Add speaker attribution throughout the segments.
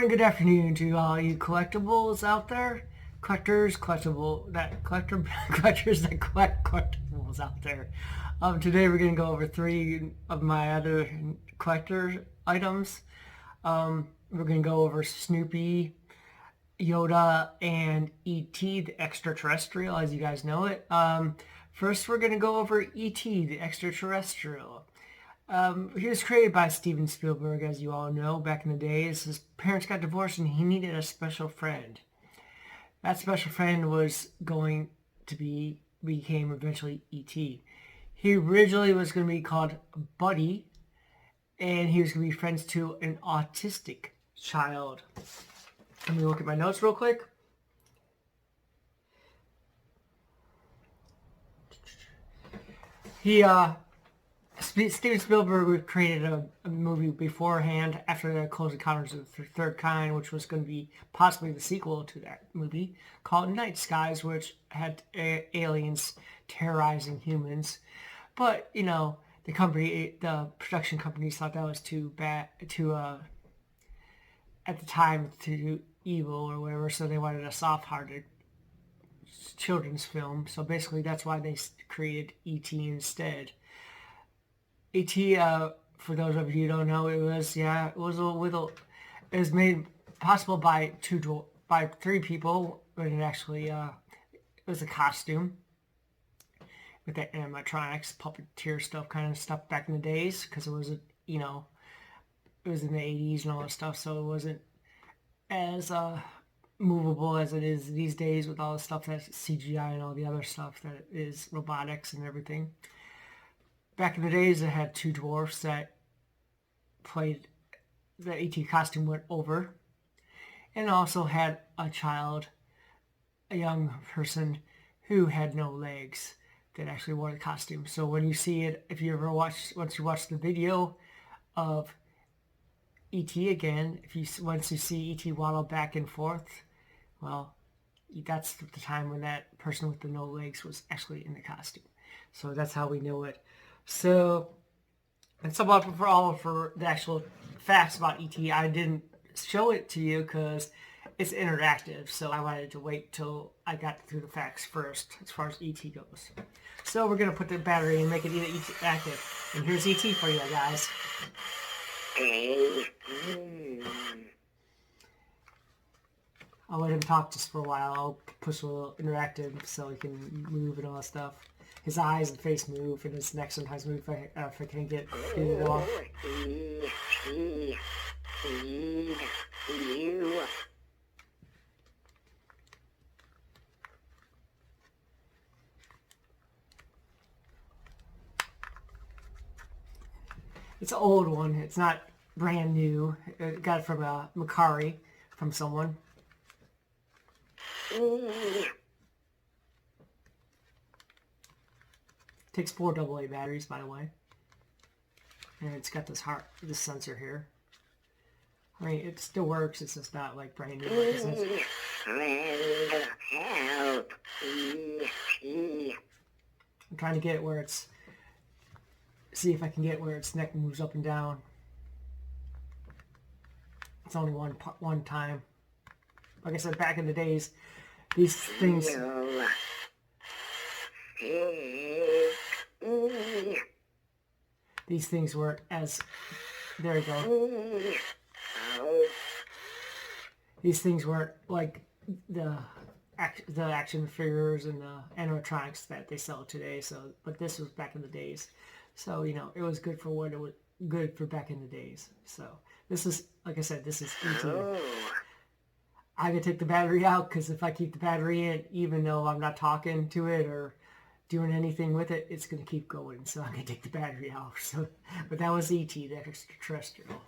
Speaker 1: morning, good afternoon to all you collectibles out there. Collectors, collectors that collect collectibles out there. Today we're going to go over three of my other collector items. We're going to go over Snoopy, Yoda, and E.T. the extraterrestrial, as you guys know it. First, we're going to go over E.T. the extraterrestrial. He was created by Steven Spielberg, as you all know, back in the days. His parents got divorced and he needed a special friend. That special friend became eventually E.T. He originally was going to be called Buddy, and he was going to be friends to an autistic child. Let me look at my notes real quick. Steven Spielberg created a movie beforehand after the Close Encounters of the Third Kind, which was going to be possibly the sequel to that movie, called Night Skies, which had aliens terrorizing humans. But, the production companies thought that was too bad, at the time, too evil or whatever, so they wanted a soft-hearted children's film. So basically that's why they created E.T. instead. E.T., for those of you who don't know, it was made possible by three people, but it was a costume with the animatronics, puppeteer kind of stuff back in the days, because it was in the 80s and all that stuff, so it wasn't as movable as it is these days with all the stuff that's CGI and all the other stuff that is robotics and everything. Back in the days, it had two dwarfs that played the E.T. costume went over, and also had a young person who had no legs that actually wore the costume. So when you see it, once you watch the video of E.T. again, once you see E.T. waddle back and forth, well, that's the time when that person with the no legs was actually in the costume. So that's how we know it. So, and for the actual facts about E.T. I didn't show it to you because it's interactive, so I wanted to wait till I got through the facts first as far as E.T. goes. So we're going to put the battery and make it interactive. And here's E.T. for you guys. I'll let him talk just for a while. I'll push a little interactive so he can move and all that stuff. His eyes and face move, and his neck sometimes move if I can get it off. It's an old one. It's not brand new. I got it from Macari, from someone. Takes 4 AA batteries, by the way. And it's got this sensor here. I mean, it still works. It's just not like brand new. I'm trying to get it where it's... See if I can get where its neck moves up and down. It's only one time. Like I said, back in the days, these things... These things weren't as... There you go. These things weren't like the action figures and the animatronics that they sell today. But this was back in the days. So, it was good for what it was good for back in the days. So, this is, like I said, this is E.T. I can take the battery out because if I keep the battery in, even though I'm not talking to it or doing anything with it, it's going to keep going. So I'm going to take the battery out. So, but that was E.T., the extraterrestrial.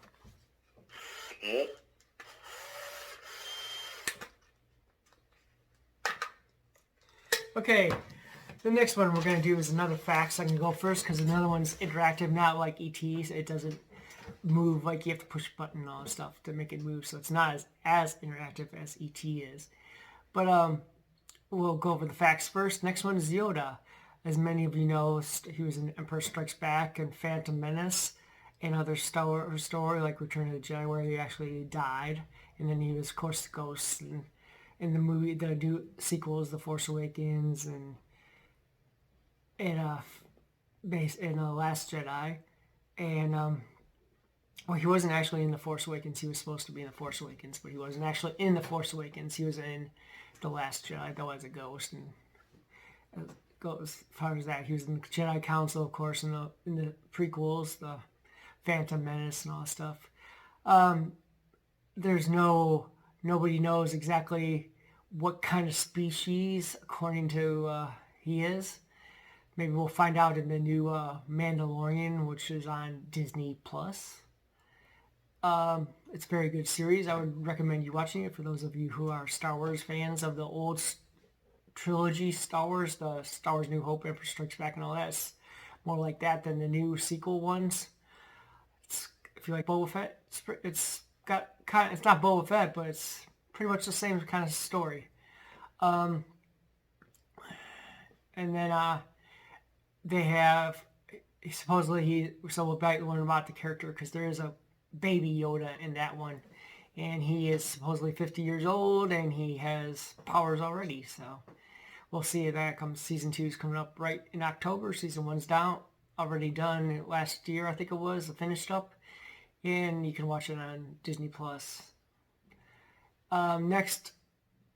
Speaker 1: Okay, the next one we're going to do is another facts. I'm going to go first because another one's interactive, not like E.T.'s. It doesn't move, like you have to push a button and all that stuff to make it move. So it's not as interactive as E.T. is. But we'll go over the facts first. Next one is Yoda. As many of you know, he was in Empire Strikes Back and Phantom Menace. another story like Return of the Jedi where he actually died, and then he was of course the ghost, and in the movie the new sequels, The Force Awakens and Last Jedi, and well, he wasn't actually in The Force Awakens. He was supposed to be in The Force Awakens, but he wasn't actually in The Force Awakens. He was in The Last Jedi, though, as a ghost. And as far as that, he was in the Jedi Council, of course, in the prequels, the Phantom Menace and all that stuff. Nobody knows exactly what kind of species, according to he is. Maybe we'll find out in the new Mandalorian, which is on Disney Plus. It's a very good series. I would recommend you watching it for those of you who are Star Wars fans of the old trilogy Star Wars, the Star Wars New Hope, Emperor Strikes Back, and all that. It's more like that than the new sequel ones. If you like Boba Fett, it's not Boba Fett, but it's pretty much the same kind of story. And then they have supposedly so we'll learn about the character because there is a baby Yoda in that one, and he is supposedly 50 years old and he has powers already, so we'll see if that comes. Season 2 is coming up right in October. Season 1's already done last year, I think it was, finished up, and you can watch it on Disney Plus. Next,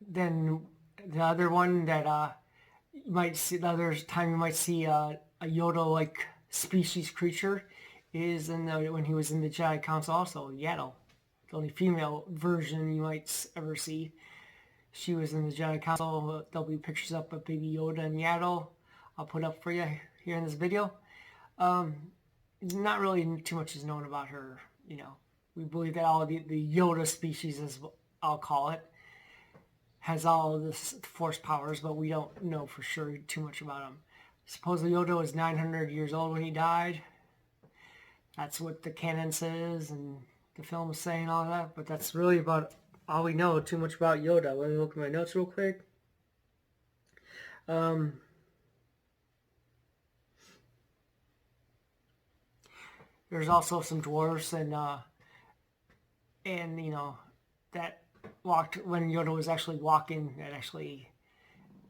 Speaker 1: then the other one that you might see, the other time you might see a Yoda-like species creature is when he was in the Jedi Council also, Yaddle. The only female version you might ever see. She was in the Jedi Council. There'll be pictures up of Baby Yoda and Yaddle. I'll put up for you here in this video. Not really too much is known about her. We believe that all the Yoda species, as I'll call it, has all of this force powers, but we don't know for sure too much about him. Supposedly Yoda was 900 years old when he died. That's what the canon says, and the film is saying all that, but that's really about all we know too much about Yoda. Let me look at my notes real quick. There's also some dwarves and that walked when Yoda was actually walking, that actually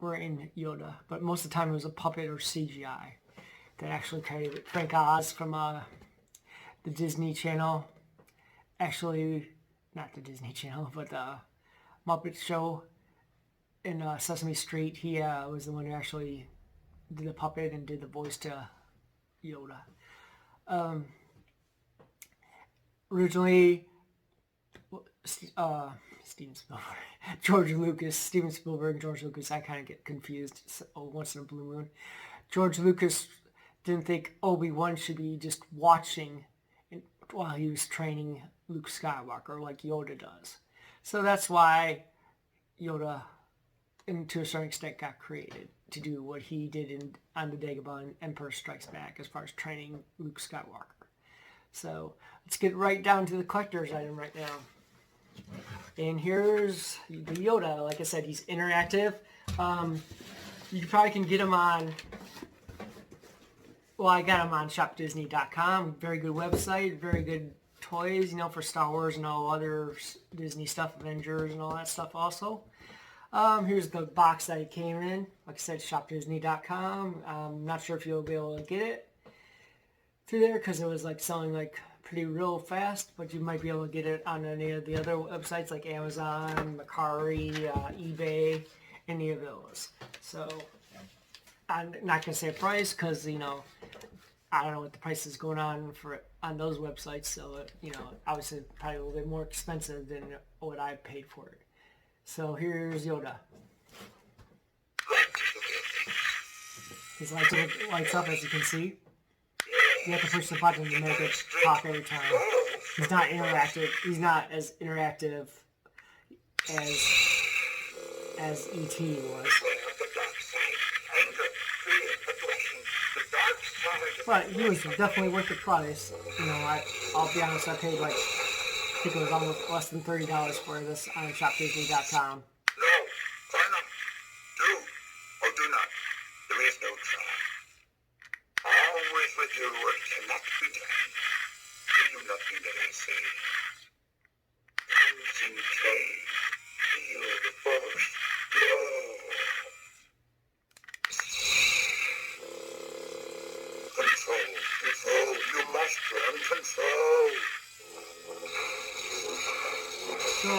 Speaker 1: were in Yoda, but most of the time it was a puppet or CGI that actually carried it. Frank Oz from the Disney Channel, actually not the Disney Channel, but the Muppet Show in Sesame Street. He was the one who actually did the puppet and did the voice to Yoda. Originally, Steven Spielberg, Steven Spielberg and George Lucas, I kind of get confused once in a blue moon. George Lucas didn't think Obi-Wan should be just watching while he was training Luke Skywalker like Yoda does. So that's why Yoda, to a certain extent, got created to do what he did on the Dagobah in Emperor Strikes Back as far as training Luke Skywalker. So let's get right down to the collector's item right now. And here's the Yoda. Like I said, he's interactive. You probably can get him on... Well, I got him on shopdisney.com. Very good website. Very good toys, for Star Wars and all other Disney stuff, Avengers and all that stuff also. Here's the box that it came in. Like I said, shopdisney.com. I'm not sure if you'll be able to get it through there because it was selling pretty real fast, but you might be able to get it on any of the other websites like Amazon, Mercari, eBay, any of those. So I'm not going to say a price because, I don't know what the price is going on on those websites. So, obviously probably a little bit more expensive than what I paid for it. So here's Yoda. His lights up, as you can see. You have to push the button to make it pop every time. He's not interactive. He's not as interactive as E.T. was. But he was definitely worth the price. I'll be honest, I paid I think it was almost less than $30 for this on shopdisney.com.
Speaker 2: No, try not. Do or do not. There is no try. Always with you what cannot be done. you nothing that I say. Concentrate. Feel the force. Flow. Control. Control. You must learn control.
Speaker 1: So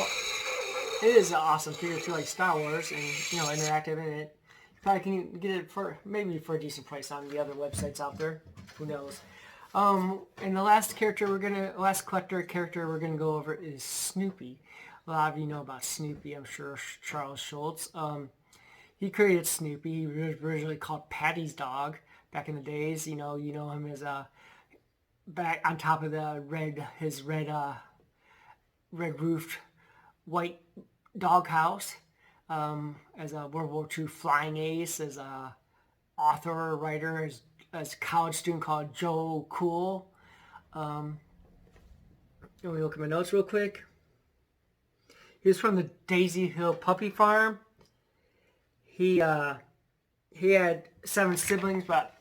Speaker 1: it is an awesome figure too, like Star Wars, and interactive in it. You probably can get it for maybe for a decent price on the other websites out there. Who knows? And the last collector character we're gonna go over is Snoopy. A lot of you know about Snoopy, I'm sure. Charles Schultz. He created Snoopy. He was originally called Patty's dog back in the days. You know him as back on top of the red roofed white doghouse. As a World War II flying ace, as a author, writer, as a college student called Joe Cool. Let me look at my notes real quick. He was from the Daisy Hill Puppy Farm. He had 7 siblings, but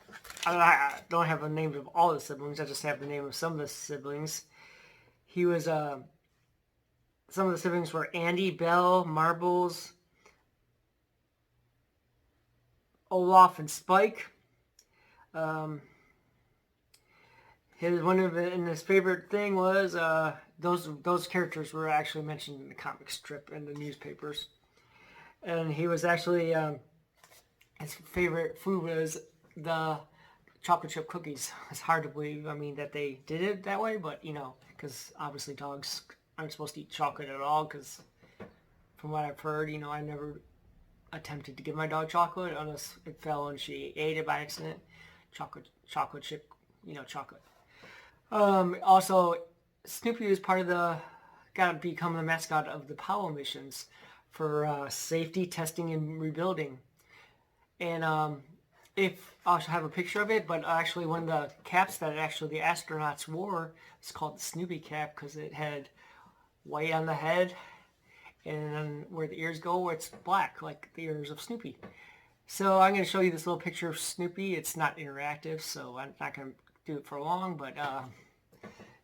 Speaker 1: I don't have the names of all the siblings. I just have the name of some of the siblings. He was some of the siblings were Andy, Belle, Marbles, Olaf, and Spike. His favorite thing was those characters were actually mentioned in the comic strip and the newspapers. And he was actually his favorite food was the chocolate chip cookies. It's hard to believe, that they did it that way, but because obviously dogs aren't supposed to eat chocolate at all. Because from what I've heard, I never attempted to give my dog chocolate unless it fell and she ate it by accident. Chocolate chip, chocolate. Also, Snoopy was got to become the mascot of the Apollo missions for safety testing and rebuilding. And if I'll have a picture of it, but actually one of the caps that the astronauts wore is called the Snoopy cap because it had white on the head, and then where the ears go, it's black like the ears of Snoopy. So I'm going to show you this little picture of Snoopy. It's not interactive, so I'm not going to do it for long, but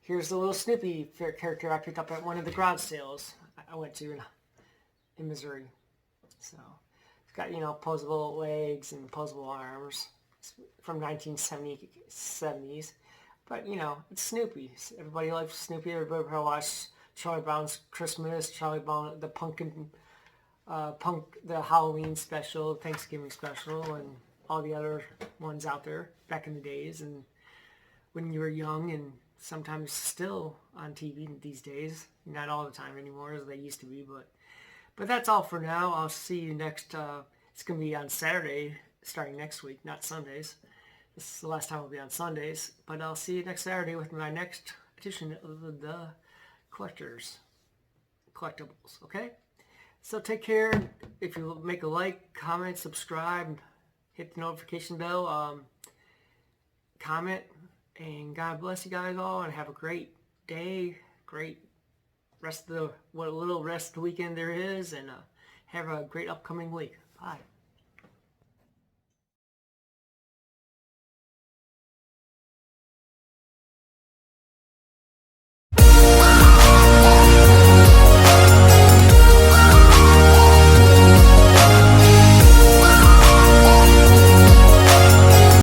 Speaker 1: here's the little Snoopy character I picked up at one of the garage sales I went to in Missouri. So it's got, posable legs and posable arms. It's from 1970s. But, it's Snoopy. Everybody likes Snoopy. Everybody probably watched Charlie Brown's Christmas, Charlie Brown, the Halloween special, Thanksgiving special, and all the other ones out there back in the days. And when you were young, and sometimes still on TV these days, not all the time anymore as they used to be, but that's all for now. I'll see you next. It's gonna be on Saturday, starting next week, not Sundays. This is the last time I'll be on Sundays, but I'll see you next Saturday with my next edition of the collectables. Okay. So take care. If you make a like, comment, subscribe, hit the notification bell, comment, and God bless you guys all, and have a great day, great rest of what little rest weekend there is, and have a great upcoming week. Bye.